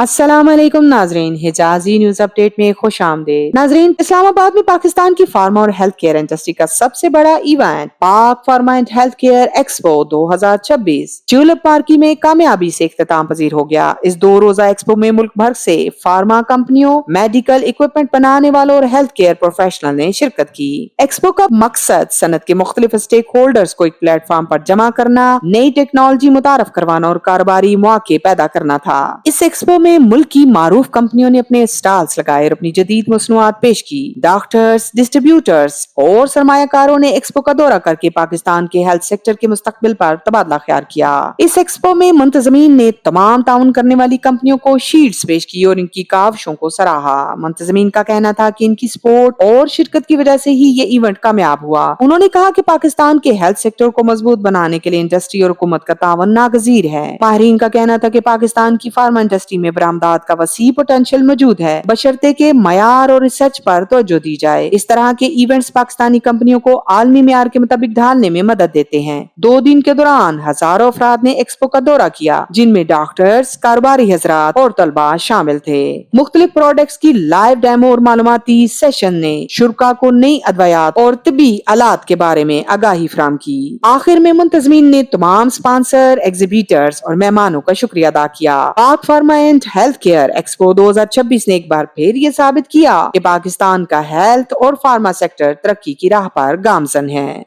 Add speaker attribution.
Speaker 1: अस्सलाम वालेकुम नाजरीन, हिजाजी न्यूज अपडेट में खुश आमदीद। नाजरीन, इस्लामाबाद में पाकिस्तान की फार्मा और हेल्थ केयर इंडस्ट्री का सबसे बड़ा event Pak pharma and health care expo 2026 tulip पार्की में कामयाबी से इख्तिताम पजीर हो गया। इस 2 रोजा एक्सपो में मुल्क भर से फार्मा कंपनियों, मेडिकल इक्विपमेंट बनाने वालों और हेल्थ केयर प्रोफेशनल ने शिरकत की। एक्सपो का मकसद सनत के मुख्तलिफ स्टेक होल्डर्स को एक प्लेटफॉर्म पर जमा करना, नई टेक्नोलॉजी मुतारफ करवाना और कारोबारी मौके पैदा करना था। इस एक्सपो में मुल्क की मारूफ कंपनियों ने अपने स्टॉल्स लगाए और अपनी जदीद मसनूआत पेश की। डॉक्टर्स, डिस्ट्रीब्यूटर्स और सरमायाकारों ने एक्सपो का दौरा करके पाकिस्तान के हेल्थ सेक्टर के मुस्तकबिल पर तबादला ख्याल किया। इस एक्सपो में मुंतजमीन ने तमाम ताउन करने वाली कंपनियों को शीट्स पेश की और इनकी काविशों को सराहा। मुंतजमीन का कहना था कि इनकी सपोर्ट और शिरकत की वजह से ही ये इवेंट कामयाब हुआ। उन्होंने कहा कि पाकिस्तान के हेल्थ सेक्टर को मजबूत बनाने के लिए इंडस्ट्री और हुकूमत का तावन नागजीर है। माहिरीन का कहना था कि पाकिस्तान की फार्मा इंडस्ट्री में बरामदात का वसी पोटेंशियल मौजूद है, बशर्ते के मयार और रिसर्च पर तवज्जो दी जाए। इस तरह के इवेंट्स पाकिस्तानी कंपनियों को आलमी मेयार के मुताबिक ढालने में मदद देते हैं। 2 दिन के दौरान हजारों अफराद ने एक्सपो का दौरा किया, जिनमें डॉक्टर्स, कारोबारी हजरात और तलबा शामिल थे। मुख्तलिफ प्रोडक्ट्स की लाइव डेमो और मालूमाती सेशन ने शुरा को नई अदवायात और तिब्बी आलात के बारे में आगाही फराम की। आखिर में मुंतजमीन ने तमाम स्पॉन्सर, एग्जीबिटर्स और मेहमानों का शुक्रिया अदा किया। पाक pharma and health care expo 2026 ने एक बार फिर ये साबित किया कि पाकिस्तान का हेल्थ और फार्मा सेक्टर तरक्की की राह पर गामजन है।